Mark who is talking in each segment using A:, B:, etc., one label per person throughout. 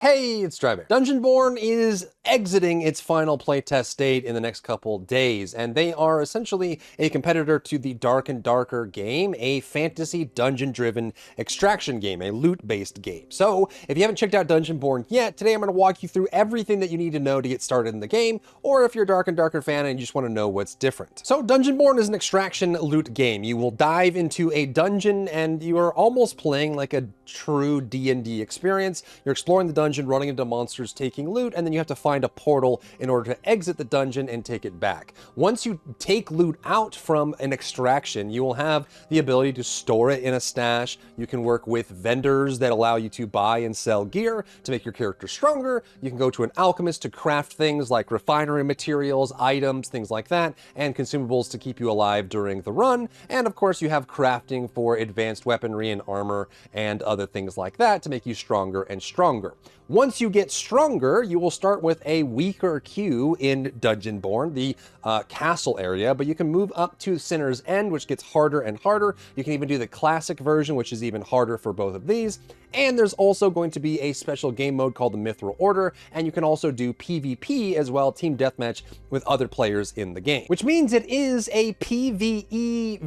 A: Hey, it's Drybear. Dungeonborne is exiting its final playtest state in the next couple days, and they are essentially a competitor to the Dark and Darker game, a fantasy dungeon-driven extraction game, a loot-based game. So, if you haven't checked out Dungeonborne yet, today I'm going to walk you through everything that you need to know to get started in the game, or if you're a Dark and Darker fan and you just want to know what's different. So, Dungeonborne is an extraction loot game. You will dive into a dungeon, and you are almost playing like a true D&D experience. You're exploring the dungeon, running into monsters, taking loot, and then you have to find a portal in order to exit the dungeon and take it back. Once you take loot out from an extraction, you will have the ability to store it in a stash. You can work with vendors that allow you to buy and sell gear to make your character stronger. You can go to an alchemist to craft things like refinery materials, items, things like that, and consumables to keep you alive during the run. And of course, you have crafting for advanced weaponry and armor and other things like that to make you stronger and stronger. Once you get stronger, you will start with a weaker queue in Dungeonborne, the castle area, but you can move up to Sinner's End, which gets harder and harder. You can even do the classic version, which is even harder for both of these. And there's also going to be a special game mode called the Mithril Order, and you can also do PvP as well, team deathmatch with other players in the game, which means it is a PvEvP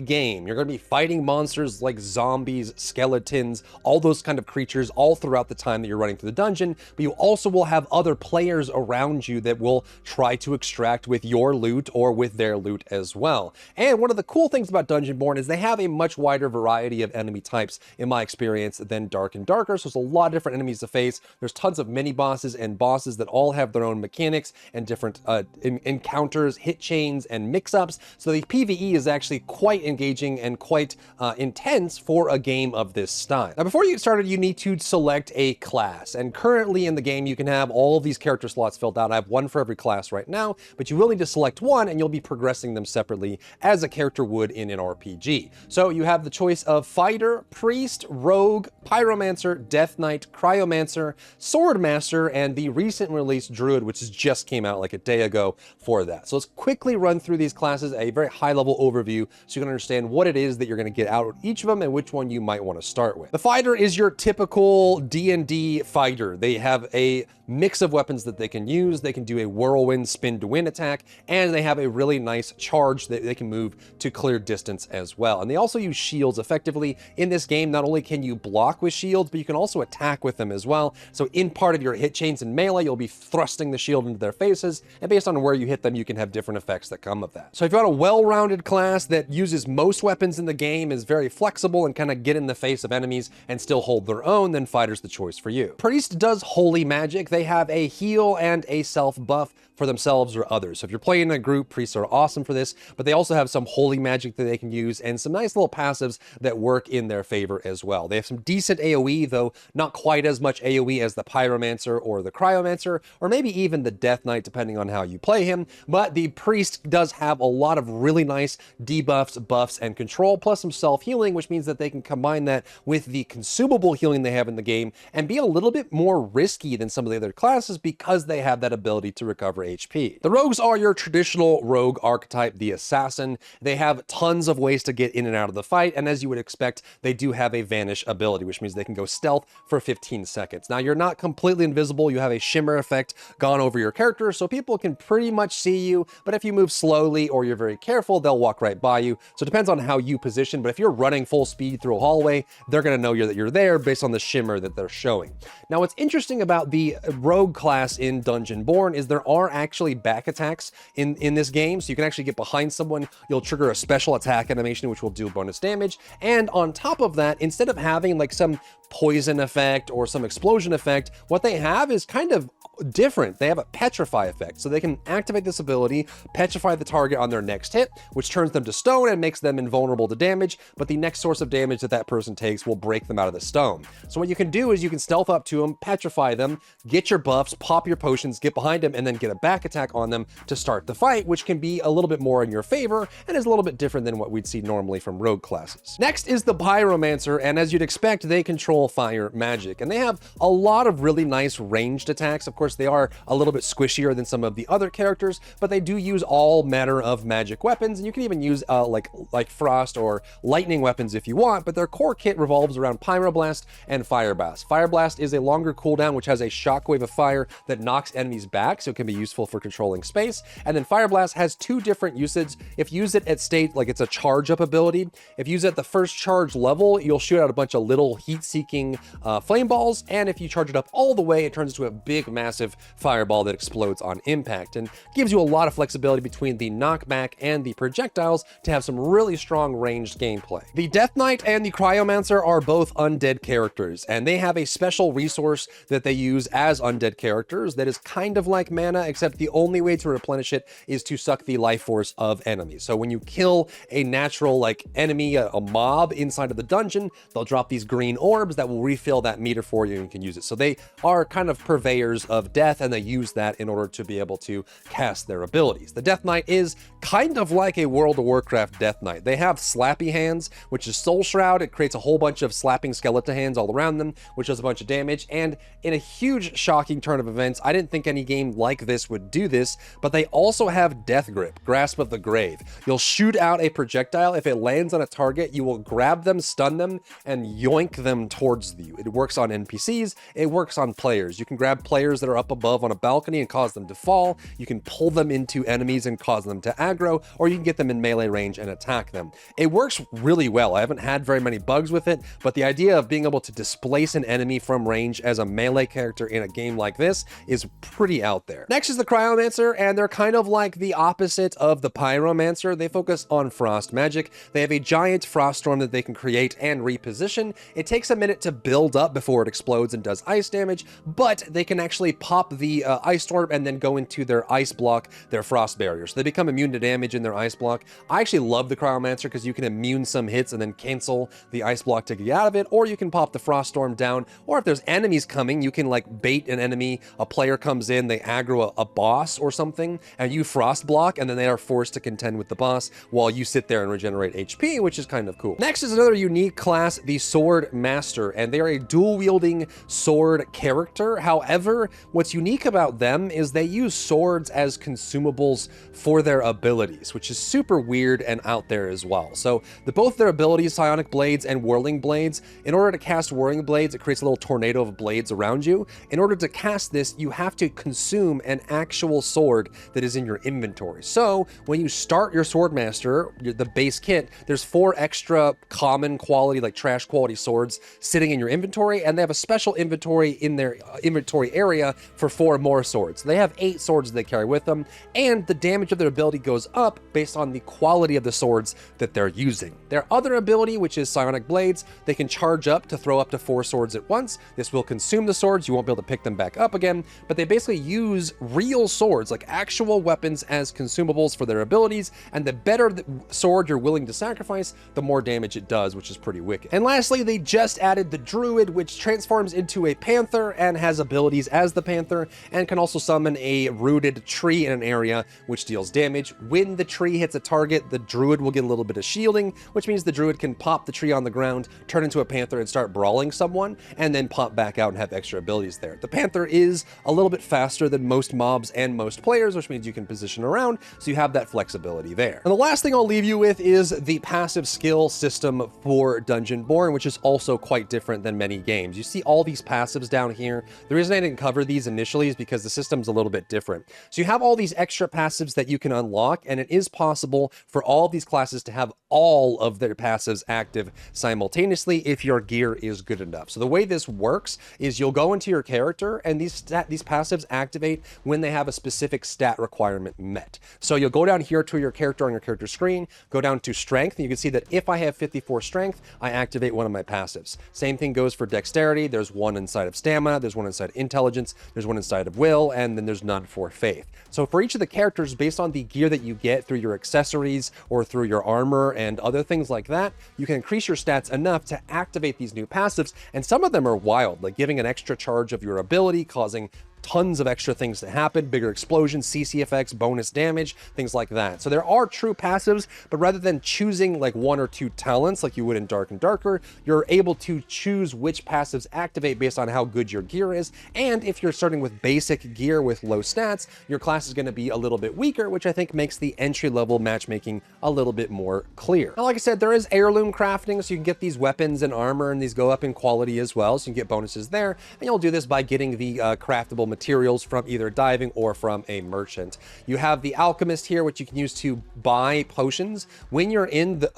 A: game. You're going to be fighting monsters like zombies, skeletons, all those kind of creatures all throughout the time that you're running through the dungeon, but you also will have other players around you that will try to extract with your loot or with their loot as well. And one of the cool things about Dungeonborne is they have a much wider variety of enemy types, in my experience, than Dark and Darker. So there's a lot of different enemies to face. There's tons of mini bosses and bosses that all have their own mechanics and different encounters, hit chains, and mix-ups. So the PvE is actually quite engaging and quite intense for a game of this style. Now, before you get started, you need to select a class. And currently in the game, you can have all of these character slots filled out. I have one for every class right now, but you will need to select one, and you'll be progressing them separately as a character would in an RPG. So you have the choice of fighter, priest, rogue, Pyromancer, Death Knight, Cryomancer, Swordmaster, and the recent released Druid, which just came out like a day ago for that. So let's quickly run through these classes, a very high-level overview, so you can understand what it is that you're going to get out of each of them and which one you might want to start with. The fighter is your typical D&D fighter. They have a mix of weapons that they can use. They can do a whirlwind spin to win attack, and they have a really nice charge that they can move to clear distance as well. And they also use shields effectively in this game. Not only can you block with shields, but you can also attack with them as well. So in part of your hit chains and melee, you'll be thrusting the shield into their faces, and based on where you hit them, you can have different effects that come of that. So if you want a well-rounded class that uses most weapons in the game, is very flexible, and kind of get in the face of enemies and still hold their own, then fighter's the choice for you. Priest does holy magic. They have a heal and a self buff for themselves or others. So if you're playing in a group, priests are awesome for this, but they also have some holy magic that they can use and some nice little passives that work in their favor as well. They have some decent AoE, though not quite as much AoE as the Pyromancer or the Cryomancer, or maybe even the Death Knight, depending on how you play him. But the priest does have a lot of really nice debuffs, buffs, and control, plus some self-healing, which means that they can combine that with the consumable healing they have in the game and be a little bit more risky than some of the other classes because they have that ability to recover HP. The rogues are your traditional rogue archetype, the assassin. They have tons of ways to get in and out of the fight, and as you would expect, they do have a vanish ability, which means they can go stealth for 15 seconds. Now, you're not completely invisible. You have a shimmer effect gone over your character, so people can pretty much see you, but if you move slowly or you're very careful, they'll walk right by you. So it depends on how you position, but if you're running full speed through a hallway, they're going to know that you're there based on the shimmer that they're showing. Now, what's interesting about the rogue class in Dungeonborne is there are actually back attacks in this game, so you can actually get behind someone. You'll trigger a special attack animation, which will do bonus damage, and on top of that, instead of having like some poison effect or some explosion effect, what they have is kind of different. They have a petrify effect, so they can activate this ability, petrify the target on their next hit, which turns them to stone and makes them invulnerable to damage, but the next source of damage that that person takes will break them out of the stone. So what you can do is you can stealth up to them, petrify them, get get your buffs, pop your potions, get behind them, and then get a back attack on them to start the fight, which can be a little bit more in your favor and is a little bit different than what we'd see normally from rogue classes. Next is the Pyromancer, and as you'd expect, they control fire magic, and they have a lot of really nice ranged attacks. Of course, they are a little bit squishier than some of the other characters, but they do use all manner of magic weapons, and you can even use like frost or lightning weapons if you want, but their core kit revolves around Pyroblast and Fireblast. Fireblast is a longer cooldown, which has a shockwave of fire that knocks enemies back, so it can be useful for controlling space. And then Fireblast has two different usages. If you use it at state, like it's a charge up ability, if you use it at the first charge level, you'll shoot out a bunch of little heat-seeking flame balls, and if you charge it up all the way, it turns into a big, massive fireball that explodes on impact, and gives you a lot of flexibility between the knockback and the projectiles to have some really strong ranged gameplay. The Death Knight and the Cryomancer are both undead characters, and they have a special resource that they use as undead characters that is kind of like mana, except the only way to replenish it is to suck the life force of enemies. So when you kill a natural like enemy, a mob inside of the dungeon, they'll drop these green orbs that will refill that meter for you and you can use it. So they are kind of purveyors of death, and they use that in order to be able to cast their abilities. The Death Knight is kind of like a World of Warcraft Death Knight. They have slappy hands, which is Soul Shroud. It creates a whole bunch of slapping skeleton hands all around them, which does a bunch of damage. And in a huge shocking turn of events, I didn't think any game like this would do this, but they also have Death Grip, Grasp of the Grave. You'll shoot out a projectile. If it lands on a target, you will grab them, stun them, and yoink them towards you. It works on NPCs. It works on players. You can grab players that are up above on a balcony and cause them to fall. You can pull them into enemies and cause them to aggro, or you can get them in melee range and attack them. It works really well. I haven't had very many bugs with it, but the idea of being able to displace an enemy from range as a melee character in a game like this is pretty out there. Next is the Cryomancer, and they're kind of like the opposite of the Pyromancer. They focus on frost magic. They have a giant frost storm that they can create and reposition. It takes a minute to build up before it explodes and does ice damage, but they can actually pop the ice storm and then go into their ice block, their frost barrier. So they become immune to damage in their ice block. I actually love the Cryomancer because you can immune some hits and then cancel the ice block to get out of it, or you can pop the frost storm down, or if there's enemies coming, you can like bait an enemy. A player comes in, they aggro a boss or something, and you frost block, and then they are forced to contend with the boss while you sit there and regenerate HP, which is kind of cool. Next is another unique class, the Swordmaster, and they are a dual-wielding sword character. However, what's unique about them is they use swords as consumables for their abilities, which is super weird and out there as well. So both their abilities, Psionic Blades and Whirling Blades, in order to cast Whirling Blades, it creates a little tornado of blades around you. In order to cast this, you have to consume an actual sword that is in your inventory. So when you start your Swordmaster, the base kit, there's 4 extra common quality, like trash quality swords sitting in your inventory, and they have a special inventory in their inventory area for 4 more swords. They have 8 swords they carry with them, and the damage of their ability goes up based on the quality of the swords that they're using. Their other ability, which is Psionic Blades, they can charge up to throw up to 4 swords at once. This will consume the swords. You won't be able to pick them back up again, but they basically use real swords, like actual weapons, as consumables for their abilities, and the better the sword you're willing to sacrifice, the more damage it does, which is pretty wicked. And lastly, they just added the Druid, which transforms into a panther and has abilities as the panther, and can also summon a rooted tree in an area, which deals damage. When the tree hits a target, the Druid will get a little bit of shielding, which means the Druid can pop the tree on the ground, turn into a panther, and start brawling someone, and then pop back out and have extra abilities there. The panther is a little bit faster than most mobs and most players, which means you can position around, so you have that flexibility there. And the last thing I'll leave you with is the passive skill system for Dungeonborne, which is also quite different than many games. You see all these passives down here. The reason I didn't cover these initially is because the system's a little bit different. So you have all these extra passives that you can unlock, and it is possible for all of these classes to have all of their passives active simultaneously if your gear is good enough. So the way this works is you'll go into your character, and these passives activate when they have a specific stat requirement met. So you'll go down here to your character on your character screen, go down to strength, and you can see that if I have 54 strength, I activate one of my passives. Same thing goes for dexterity. There's one inside of stamina, there's one inside intelligence, there's one inside of will, and then there's none for faith. So for each of the characters, based on the gear that you get through your accessories or through your armor and other things like that, you can increase your stats enough to activate these new passives, and some of them are wild, like giving an extra charge of your ability, causing tons of extra things to happen, bigger explosions, CC effects, bonus damage, things like that. So there are true passives, but rather than choosing like 1 or 2 talents like you would in Dark and Darker, you're able to choose which passives activate based on how good your gear is. And if you're starting with basic gear with low stats, your class is going to be a little bit weaker, which I think makes the entry-level matchmaking a little bit more clear. Now, like I said, there is heirloom crafting, so you can get these weapons and armor, and these go up in quality as well, so you can get bonuses there. And you'll do this by getting the craftable materials from either diving or from a merchant. You have the alchemist here, which you can use to buy potions. When you're in the,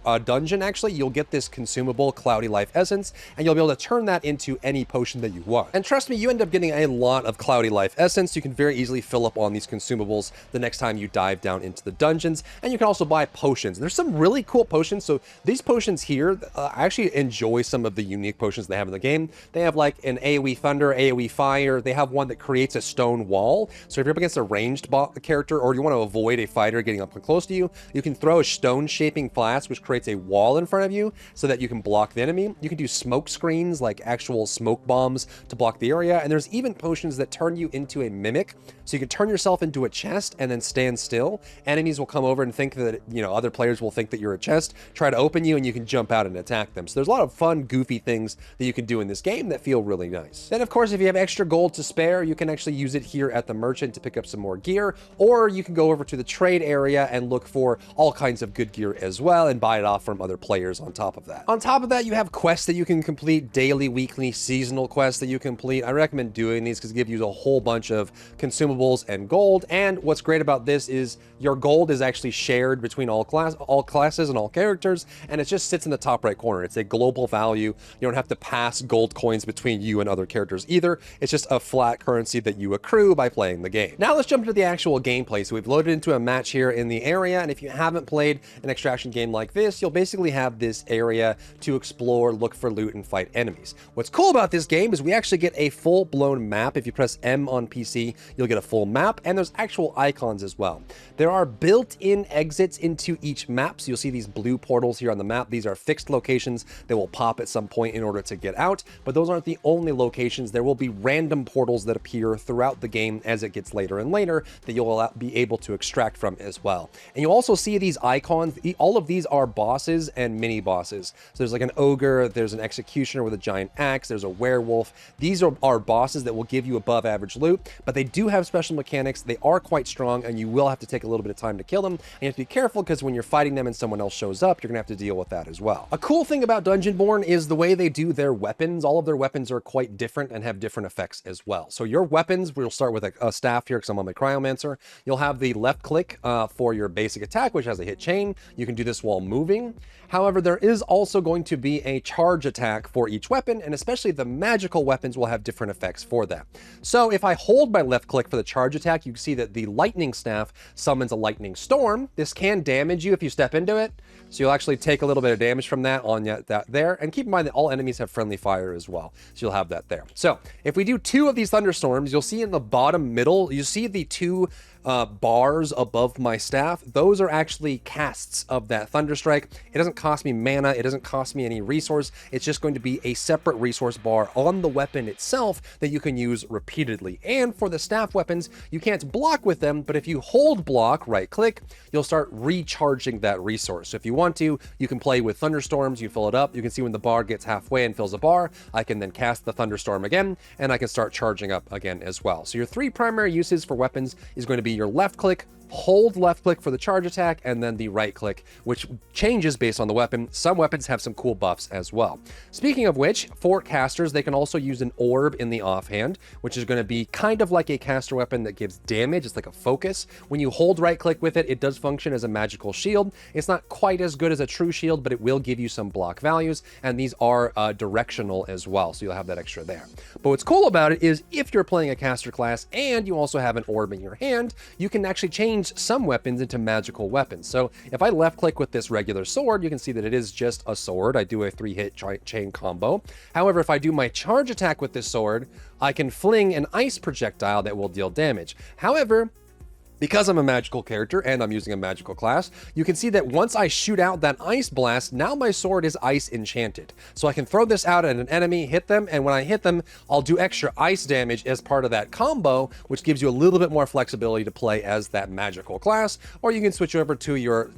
A: a dungeon, actually, you'll get this consumable Cloudy Life Essence, and you'll be able to turn that into any potion that you want. And trust me, you end up getting a lot of Cloudy Life Essence. You can very easily fill up on these consumables the next time you dive down into the dungeons. And you can also buy potions. There's some really cool potions. So these potions here, I actually enjoy some of the unique potions they have in the game. They have like an AoE thunder, AoE fire. They have one that creates a stone wall. So if you're up against a ranged character, or you want to avoid a fighter getting up close to you, you can throw a stone shaping flask, which creates a wall in front of you so that you can block the enemy. You can do smoke screens, like actual smoke bombs to block the area. And there's even potions that turn you into a mimic. So you can turn yourself into a chest and then stand still. Enemies will come over and think that, you know, other players will think that you're a chest, try to open you, and you can jump out and attack them. So there's a lot of fun, goofy things that you can do in this game that feel really nice. Then, of course, if you have extra gold to spare, you can actually use it here at the merchant to pick up some more gear, or you can go over to the trade area and look for all kinds of good gear as well and buy it off from other players on top of that. On top of that, you have quests that you can complete, daily, weekly, seasonal quests that you complete. I recommend doing these because they give you a whole bunch of consumables and gold. And what's great about this is your gold is actually shared between all classes and all characters, and it just sits in the top right corner. It's a global value. You don't have to pass gold coins between you and other characters either. It's just a flat currency that you accrue by playing the game. Now let's jump into the actual gameplay. So we've loaded into a match here in the area, and if you haven't played an extraction game like this, you'll basically have this area to explore, look for loot, and fight enemies. What's cool about this game is we actually get a full-blown map. If you press M on PC, you'll get a full map, and there's actual icons as well. There are built-in exits into each map, so you'll see these blue portals here on the map. These are fixed locations that will pop at some point in order to get out, but those aren't the only locations. There will be random portals that appear throughout the game as it gets later and later that you'll be able to extract from as well. And you'll also see these icons. All of these are bosses and mini bosses. So there's like an ogre, there's an executioner with a giant axe, there's a werewolf. These are bosses that will give you above average loot, but they do have special mechanics. They are quite strong, and you will have to take a little bit of time to kill them. And you have to be careful because when you're fighting them and someone else shows up, you're gonna have to deal with that as well. A cool thing about Dungeonborne is the way they do their weapons. All of their weapons are quite different and have different effects as well. So your weapons, we'll start with a staff here because I'm on my Cryomancer. You'll have the left click for your basic attack, which has a hit chain. You can do this while moving. However, there is also going to be a charge attack for each weapon, and especially the magical weapons will have different effects for that. So if I hold my left click for the charge attack, you can see that the lightning staff summons a lightning storm. This can damage you if you step into it, so you'll actually take a little bit of damage from that on that there. And keep in mind that all enemies have friendly fire as well, so you'll have that there. So if we do 2 of these thunderstorms, you'll see in the bottom middle, you see the 2 bars above my staff. Those are actually casts of that Thunderstrike. It doesn't cost me mana. It doesn't cost me any resource. It's just going to be a separate resource bar on the weapon itself that you can use repeatedly. And for the staff weapons, you can't block with them, but if you hold block, right click, you'll start recharging that resource. So if you want to, you can play with thunderstorms. You fill it up. You can see when the bar gets halfway and fills a bar, I can then cast the thunderstorm again, and I can start charging up again as well. So your 3 primary uses for weapons is going to be your left click, hold left click for the charge attack, and then the right click, which changes based on the weapon. Some weapons have some cool buffs as well. Speaking of which, for casters, they can also use an orb in the offhand, which is going to be kind of like a caster weapon that gives damage. It's like a focus. When you hold right click with it, it does function as a magical shield. It's not quite as good as a true shield, but it will give you some block values, and these are directional as well, so you'll have that extra there. But what's cool about it is if you're playing a caster class and you also have an orb in your hand, you can actually change some weapons into magical weapons. So if I left click with this regular sword, you can see that it is just a sword. I do a 3-hit chain combo. However, if I do my charge attack with this sword, I can fling an ice projectile that will deal damage. However, Because I'm a magical character and I'm using a magical class, you can see that once I shoot out that ice blast, now my sword is ice enchanted. So I can throw this out at an enemy, hit them, and when I hit them, I'll do extra ice damage as part of that combo, which gives you a little bit more flexibility to play as that magical class. Or you can switch over to your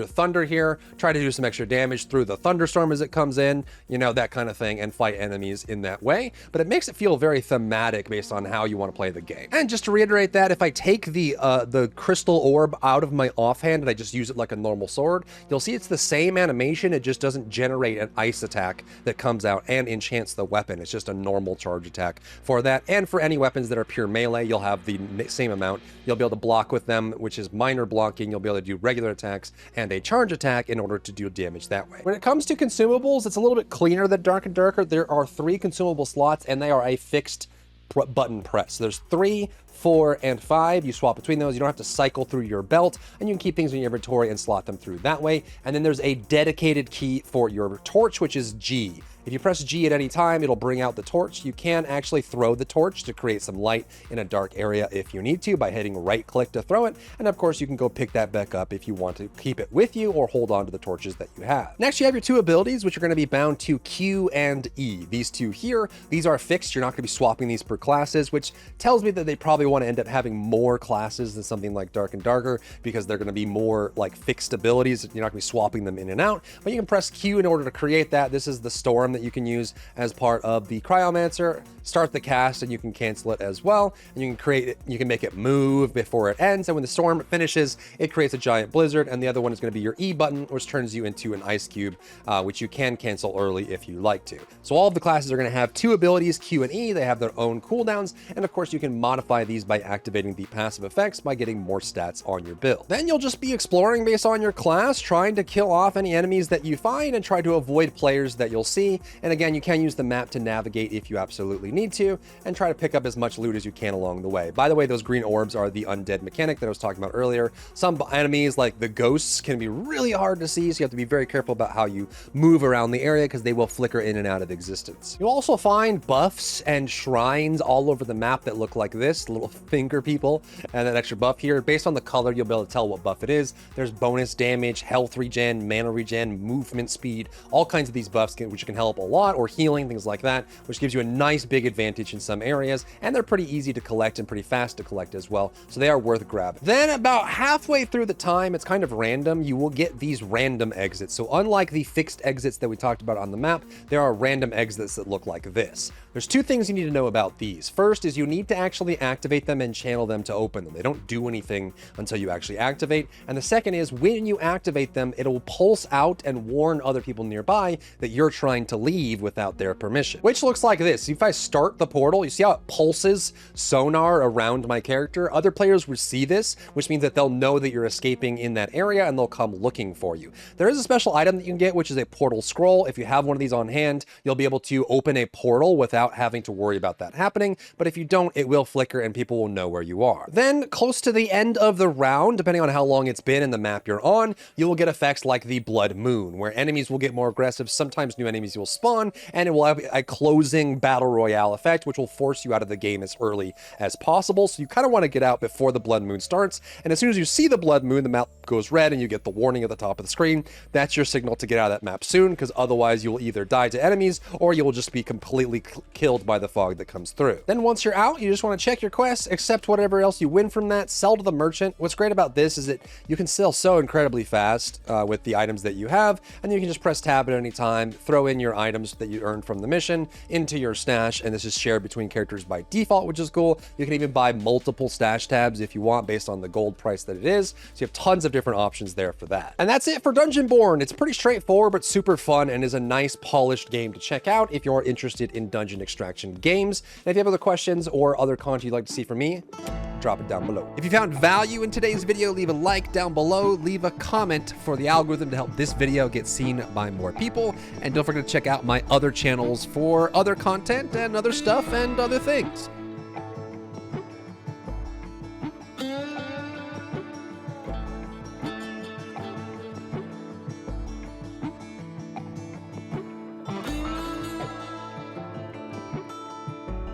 A: thunder here, try to do some extra damage through the thunderstorm as it comes in, you know, that kind of thing, and fight enemies in that way. But it makes it feel very thematic based on how you want to play the game. And just to reiterate that, if I take the crystal orb out of my offhand and I just use it like a normal sword, you'll see it's the same animation, it just doesn't generate an ice attack that comes out and enchants the weapon. It's just a normal charge attack for that. And for any weapons that are pure melee, you'll have the same amount. You'll be able to block with them, which is minor blocking. You'll be able to do regular attacks and a charge attack in order to do damage that way. When it comes to consumables, it's a little bit cleaner than Dark and Darker. There are 3 consumable slots and they are a fixed button press. So there's 3, 4, and 5. You swap between those. You don't have to cycle through your belt, and you can keep things in your inventory and slot them through that way. And then there's a dedicated key for your torch, which is G. If you press G at any time, it'll bring out the torch. You can actually throw the torch to create some light in a dark area if you need to by hitting right click to throw it. And of course, you can go pick that back up if you want to keep it with you or hold on to the torches that you have. Next, you have your 2 abilities, which are going to be bound to Q and E. These 2 here, these are fixed. You're not going to be swapping these per classes, which tells me that they probably want to end up having more classes than something like Dark and Darker because they're going to be more like fixed abilities. You're not going to be swapping them in and out, but you can press Q in order to create that. This is the storm that you can use as part of the Cryomancer. Start the cast and you can cancel it as well. And you can create it, you can make it move before it ends. And when the storm finishes, it creates a giant blizzard. And the other one is going to be your E button, which turns you into an ice cube, which you can cancel early if you like to. So all of the classes are going to have 2 abilities, Q and E. They have their own cooldowns. And of course, you can modify these by activating the passive effects by getting more stats on your build. Then you'll just be exploring based on your class, trying to kill off any enemies that you find and try to avoid players that you'll see. And again, you can use the map to navigate if you absolutely need to, and try to pick up as much loot as you can along the way. By the way, those green orbs are the undead mechanic that I was talking about earlier. Some enemies, like the ghosts, can be really hard to see, so you have to be very careful about how you move around the area because they will flicker in and out of existence. You'll also find buffs and shrines all over the map that look like this, little finger people, and an extra buff here. Based on the color, you'll be able to tell what buff it is. There's bonus damage, health regen, mana regen, movement speed, all kinds of these buffs which can help a lot, or healing, things like that, which gives you a nice big advantage in some areas, and they're pretty easy to collect and pretty fast to collect as well, so they are worth grabbing. Then about halfway through the time, it's kind of random, you will get these random exits. So unlike the fixed exits that we talked about on the map, there are random exits that look like this. There's 2 things you need to know about these. First is you need to actually activate them and channel them to open them. They don't do anything until you actually activate. And the second is when you activate them, it'll pulse out and warn other people nearby that you're trying to leave without their permission, which looks like this. If I start the portal, you see how it pulses sonar around my character? Other players will see this, which means that they'll know that you're escaping in that area and they'll come looking for you. There is a special item that you can get, which is a portal scroll. If you have one of these on hand, you'll be able to open a portal without having to worry about that happening. But if you don't, it will flicker and people will know where you are. Then close to the end of the round, depending on how long it's been in the map you're on, you will get effects like the blood moon, where enemies will get more aggressive. Sometimes new enemies will spawn, and it will have a closing battle royale effect, which will force you out of the game as early as possible. So you kind of want to get out before the blood moon starts. And as soon as you see the blood moon, the map goes red and you get the warning at the top of the screen. That's your signal to get out of that map soon, because otherwise you will either die to enemies or you will just be completely killed by the fog that comes through. Then once you're out, you just want to check your quests, accept whatever else you win from that, sell to the merchant. What's great about this is that you can sell so incredibly fast with the items that you have, and you can just press tab at any time, throw in your items that you earned from the mission into your stash, and this is shared between characters by default, which is cool. You can even buy multiple stash tabs if you want based on the gold price that it is, so you have tons of different options there for that. And that's it for Dungeonborne. It's pretty straightforward but super fun and is a nice polished game to check out if you're interested in dungeon extraction games. And if you have other questions or other content you'd like to see from me, drop it down below. If you found value in today's video, leave a like down below, leave a comment for the algorithm to help this video get seen by more people, and don't forget to check out my other channels for other content and other stuff and other things.